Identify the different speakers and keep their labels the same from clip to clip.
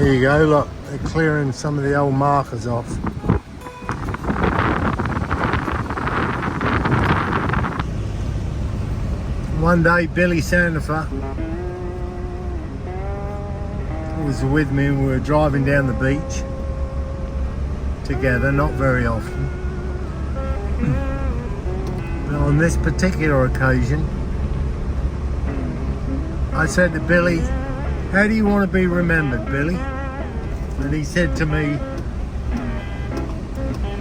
Speaker 1: There you go, look, they're clearing some of the old markers off. One day Billy Sandifer was with me and we were driving down the beach together, not very often. But on this particular occasion, I said to Billy, "How do you want to be remembered, Billy?" And he said to me,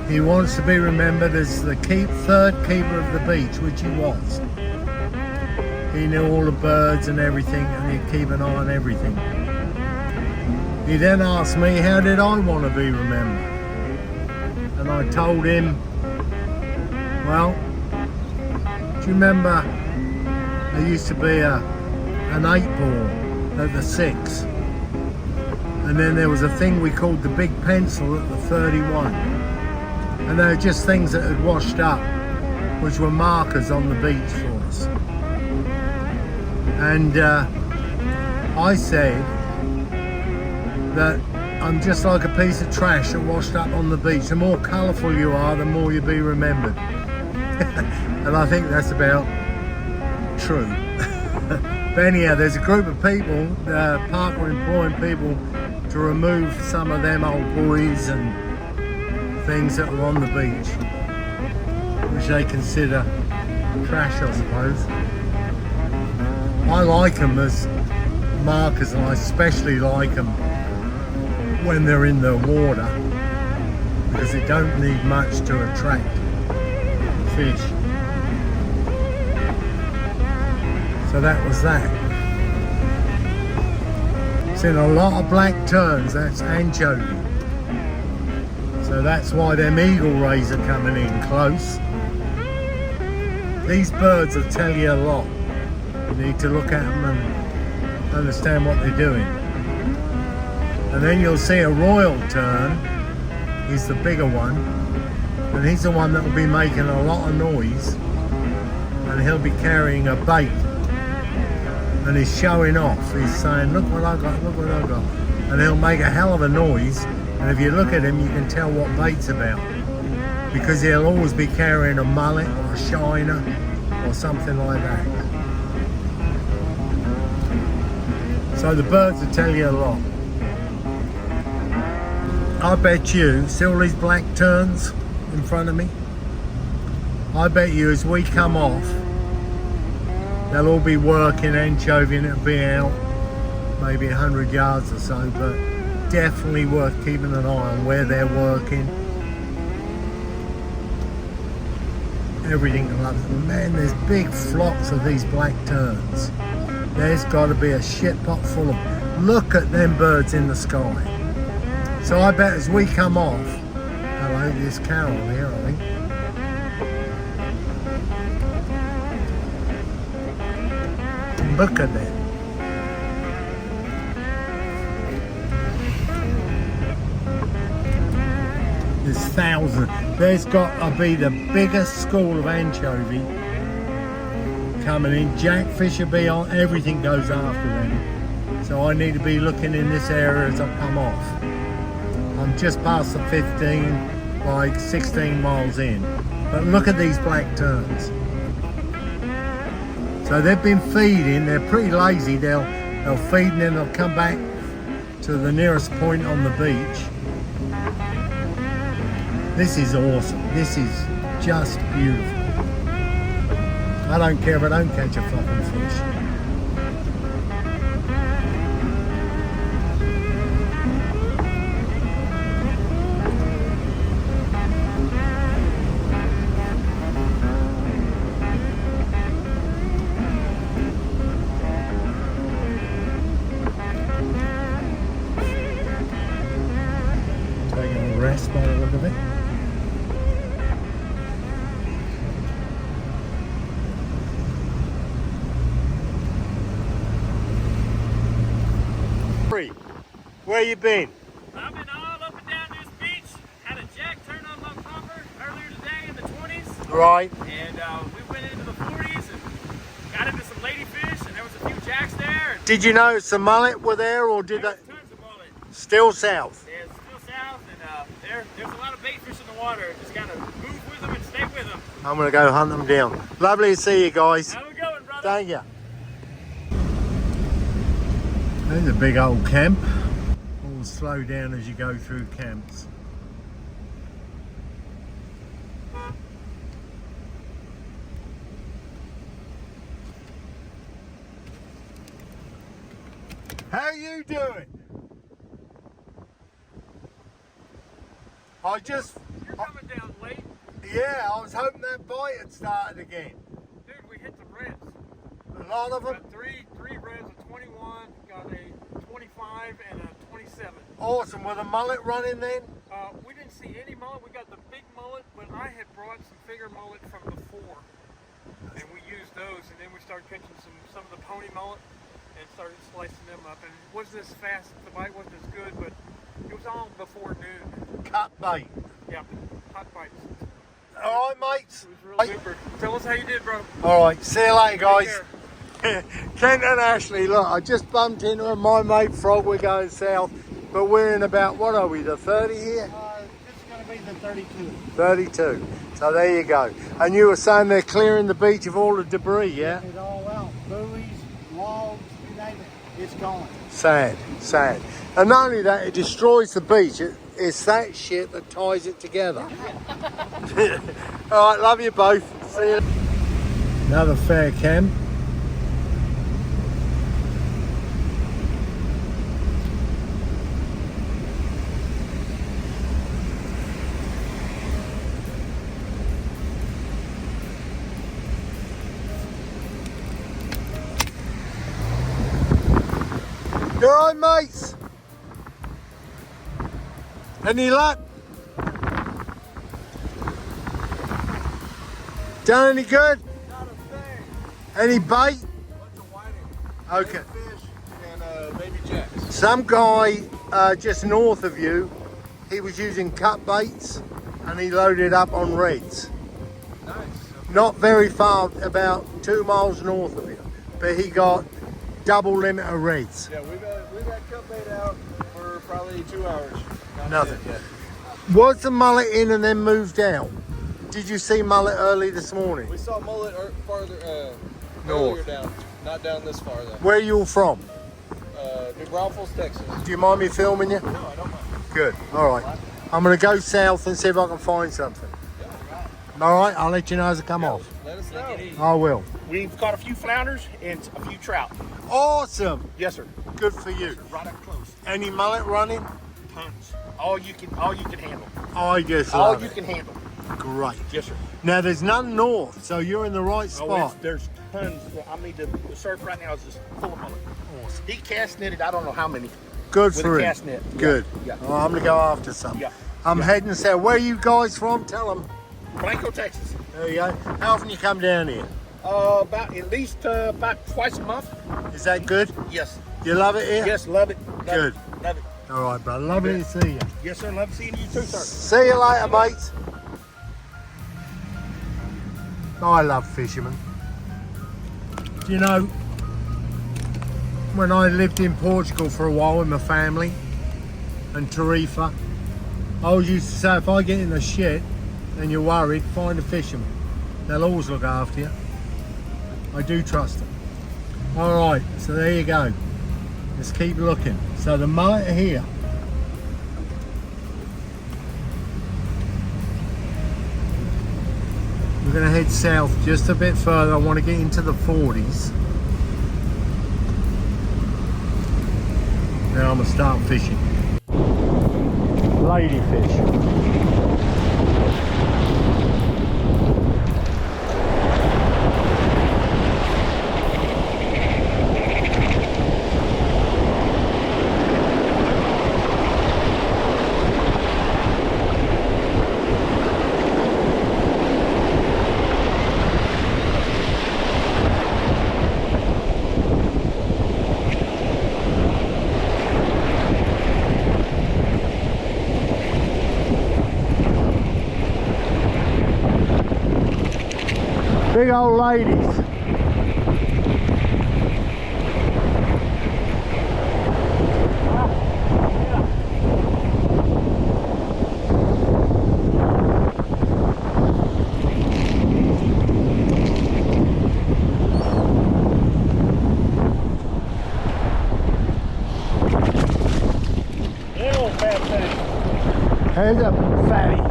Speaker 1: he wants to be remembered as the third keeper of the beach, which he was. He knew all the birds and everything, and he'd keep an eye on everything. He then asked me, how did I want to be remembered? And I told him, well, do you remember there used to be an 8-ball at the 6, and then there was a thing we called the big pencil at the 31, and they were just things that had washed up, which were markers on the beach for us. And I said that I'm just like a piece of trash that washed up on the beach. The more colourful you are, the more you'll be remembered. And I think that's about true. But anyhow, there's a group of people, park were employing people to remove some of them old buoys and things that were on the beach, which they consider trash, I suppose. I like them as markers, and I especially like them when they're in the water, because it don't need much to attract fish. So that was that. Seen a lot of black terns, that's anchovy. So that's why them eagle rays are coming in close. These birds will tell you a lot. You need to look at them and understand what they're doing. And then you'll see a royal tern. He's the bigger one, and he's the one that will be making a lot of noise, and he'll be carrying a bait, and he's showing off. He's saying, look what I got, look what I got. And he'll make a hell of a noise, and if you look at him you can tell what bait's about, because he'll always be carrying a mullet or a shiner or something like that. So the birds will tell you a lot. I bet you, see all these black terns in front of me? I bet you as we come off, they'll all be working anchovy, and it'll be out maybe 100 yards or so, but definitely worth keeping an eye on where they're working. Everything loves them. Man, there's big flocks of these black terns. There's got to be a shit pot full of them. Look at them birds in the sky. So I bet as we come off, hello, there's Carol here, I think. Look at them. There's thousands. There's got to be the biggest school of anchovy coming in. Jackfish will be on, everything goes after them. So I need to be looking in this area as I come off. I'm just past the 15, like 16 miles in. But look at these black terns. So they've been feeding, they're pretty lazy. They'll feed and then they'll come back to the nearest point on the beach. This is awesome. This is just beautiful. I don't care if I don't catch a fucking fish. Taking a rest by the look of it. Where you been?
Speaker 2: I've been all up and down this beach. Had a jack turn on my bumper earlier today in the 20s.
Speaker 1: Right.
Speaker 2: And we went into the 40s and got into some ladyfish, and there was a few jacks there.
Speaker 1: Did you notice the mullet were there, or did
Speaker 2: There
Speaker 1: they?
Speaker 2: was tons of mullet.
Speaker 1: Still south.
Speaker 2: Yeah, it's still south, and there's a lot of bait fish in the water. Just gotta move with them and stay with them.
Speaker 1: I'm gonna go hunt them down. Lovely to see you guys.
Speaker 2: How we going, brother?
Speaker 1: Thank you. There's a big old camp. All slow down as you go through camps. How you doing?
Speaker 2: You're coming down late.
Speaker 1: Yeah, I was hoping that bite had started again.
Speaker 2: Dude, we hit the reds.
Speaker 1: A lot of them.
Speaker 2: Got three reds, a 21, got a 25, and a 27.
Speaker 1: Awesome. With a mullet running then?
Speaker 2: We didn't see any mullet. We got the big mullet, but I had brought some bigger mullet from before, and we used those. And then we started catching some of the pony mullet and started slicing them up. And it wasn't as fast. The bite wasn't as good, but it was all before noon.
Speaker 1: Cut bait.
Speaker 2: Yeah, hot bites.
Speaker 1: All right, mates.
Speaker 2: It was real super. Tell us how you did, bro.
Speaker 1: All right. See you later, guys.
Speaker 2: Take care.
Speaker 1: Kent and Ashley, look, I just bumped into her, my mate Frog. We're going south, but we're in about, what are we, the 30 here?
Speaker 3: This is going to be the 32.
Speaker 1: 32. So there you go. And you were saying they're clearing the beach of all the debris, yeah?
Speaker 3: It's all out. Buoys, logs, you name it. It's gone.
Speaker 1: Sad, sad. And not only that, it destroys the beach. It's that shit that ties it together. All right, love you both. See you. Another fair camp. You all right, mates? Any luck? Done any good?
Speaker 3: Not a thing.
Speaker 1: Any bait?
Speaker 3: Bunch of whiting.
Speaker 1: Okay.
Speaker 3: Fish and baby jacks.
Speaker 1: Some guy just north of you, he was using cut baits and he loaded up on reds.
Speaker 3: Nice.
Speaker 1: Not very far, about 2 miles north of you, but he got double limit of reds.
Speaker 3: Yeah, we've had cut bait out for probably 2 hours. Not
Speaker 1: Nothing.
Speaker 3: yet.
Speaker 1: Was the mullet in and then moved out? Did you see mullet early this morning?
Speaker 3: We saw mullet farther
Speaker 1: North.
Speaker 3: earlier down, not down this far though.
Speaker 1: Where are you all from?
Speaker 3: New Braunfels, Texas.
Speaker 1: Do you mind me filming you?
Speaker 3: No, I don't mind.
Speaker 1: Good. All right. I'm going to go south and see if I can find something. All right. I'll let you know as I come off.
Speaker 3: Let us know.
Speaker 1: I will.
Speaker 4: We've caught a few flounders and a few trout.
Speaker 1: Awesome.
Speaker 4: Yes, sir.
Speaker 1: Good for you.
Speaker 4: Right up close.
Speaker 1: Any mullet running?
Speaker 4: Tons. All you can handle.
Speaker 1: I just
Speaker 4: All
Speaker 1: love
Speaker 4: you
Speaker 1: it.
Speaker 4: can handle.
Speaker 1: Great.
Speaker 4: Yes, sir.
Speaker 1: Now there's none north, so you're in the right
Speaker 4: Oh,
Speaker 1: spot.
Speaker 4: there's tons. I mean, the surf right now is just full of mullet.
Speaker 1: Awesome.
Speaker 4: He cast netted, I don't know how many.
Speaker 1: Good
Speaker 4: with
Speaker 1: for
Speaker 4: a
Speaker 1: him.
Speaker 4: cast net.
Speaker 1: Good.
Speaker 4: Yeah.
Speaker 1: Oh, I'm going to go after some.
Speaker 4: Yeah.
Speaker 1: I'm heading south. Where are you guys from? Tell them.
Speaker 4: Blanco, Texas.
Speaker 1: There you go. How often you come down here?
Speaker 4: About at least about twice a month.
Speaker 1: Is that good?
Speaker 4: Yes.
Speaker 1: You love it here?
Speaker 4: Yes, love it. Love
Speaker 1: Good.
Speaker 4: It. Love it.
Speaker 1: All right, brother. Lovely to see you.
Speaker 4: Yes, sir. Love seeing you too, sir.
Speaker 1: See you later, mates. I love fishermen. Do you know, when I lived in Portugal for a while with my family and Tarifa, I always used to say, if I get in the shit and you're worried, find a fisherman. They'll always look after you. I do trust them. All right, so there you go. Let's keep looking. So the mullet are here. We're going to head south just a bit further. I want to get into the 40s. Now I'm going to start fishing. Ladyfish. Big old ladies. There's a fatty.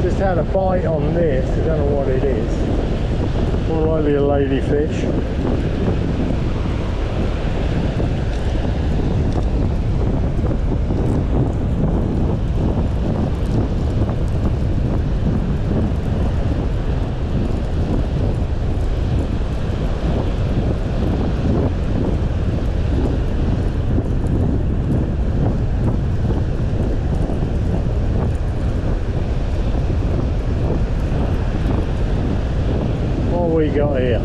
Speaker 1: Just had a bite on this, I don't know what it is. More likely a ladyfish. We got here.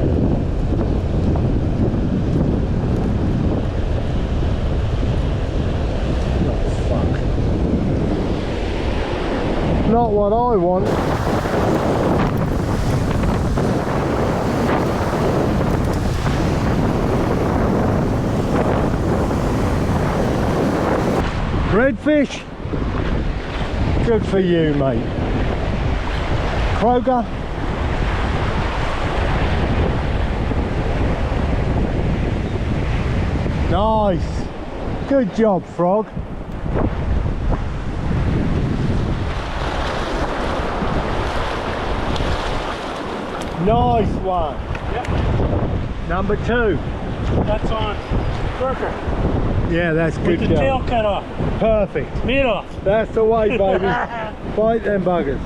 Speaker 1: Oh, fuck. Not what I want. Redfish? Good for you, mate. Kroger? Nice. Good job, frog. Nice one.
Speaker 4: Yep.
Speaker 1: Number 2.
Speaker 4: That's on Burger.
Speaker 1: Yeah, that's good.
Speaker 4: With the tail cut off.
Speaker 1: Perfect.
Speaker 4: Mid off.
Speaker 1: That's the way, baby. Bite them buggers.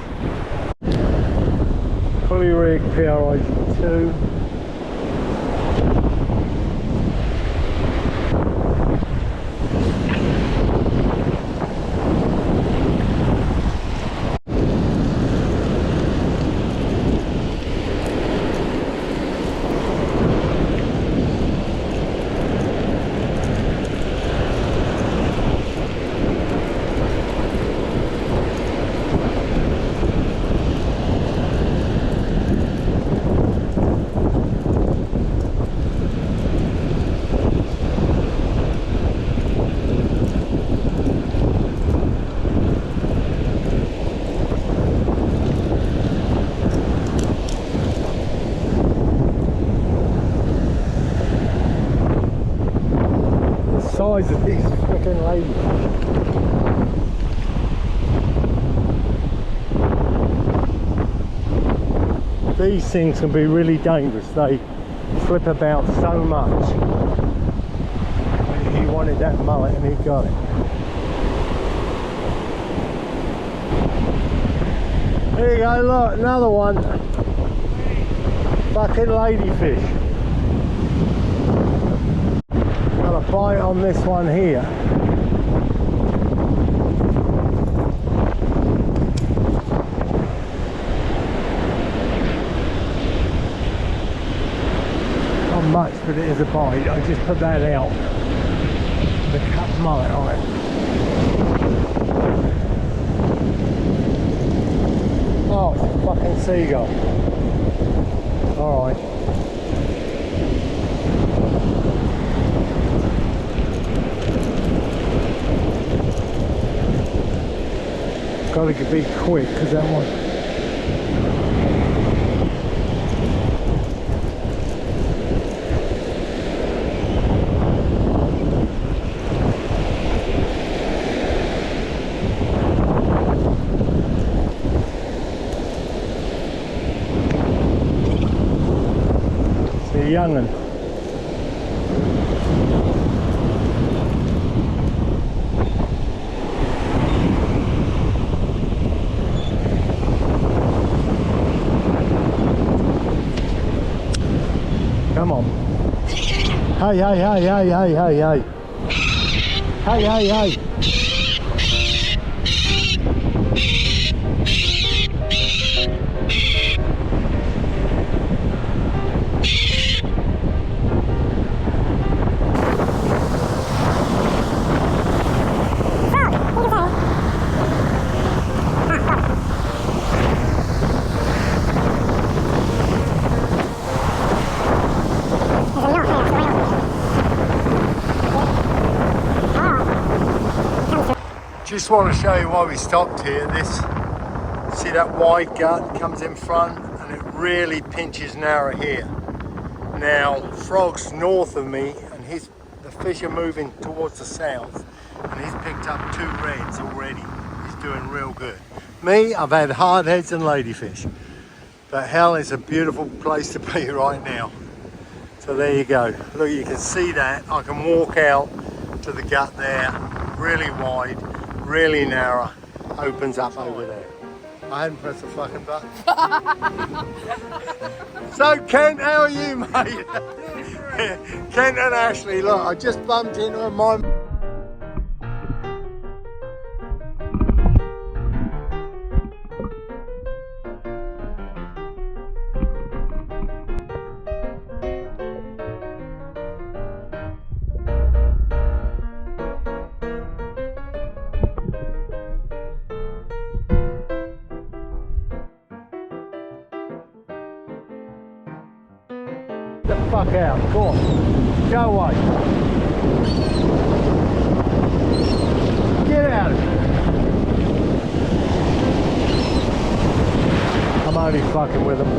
Speaker 1: Fully rigged PRI 2. Size of these freaking ladies. These things can be really dangerous. They flip about so much. He wanted that mullet and he got it. There you go, look, another one. Fucking ladyfish. Got a bite on this one here. Not much, but it is a bite. I just put that out. The cut mullet on it. Oh, it's a fucking seagull. Alright. Got to be quick because that one. young'un. Come on. Hey, hey, hey, hey, hey, hey, hey. Hey, hey, hey. Just want to show you why we stopped here. This, see that wide gut comes in front and it really pinches narrow here. Now Frog's north of me and the fish are moving towards the south and he's picked up 2 reds already. He's doing real good. Me, I've had hardheads and ladyfish. But hell, it's a beautiful place to be right now. So there you go. Look, you can see that. I can walk out to the gut there, really wide, really narrow, opens up over there. I hadn't pressed the fucking button. So Kent, how are you, mate? Kent and Ashley, look, I just bumped into my... the fuck out, go on, go away. Get out of here. I'm only fucking with them.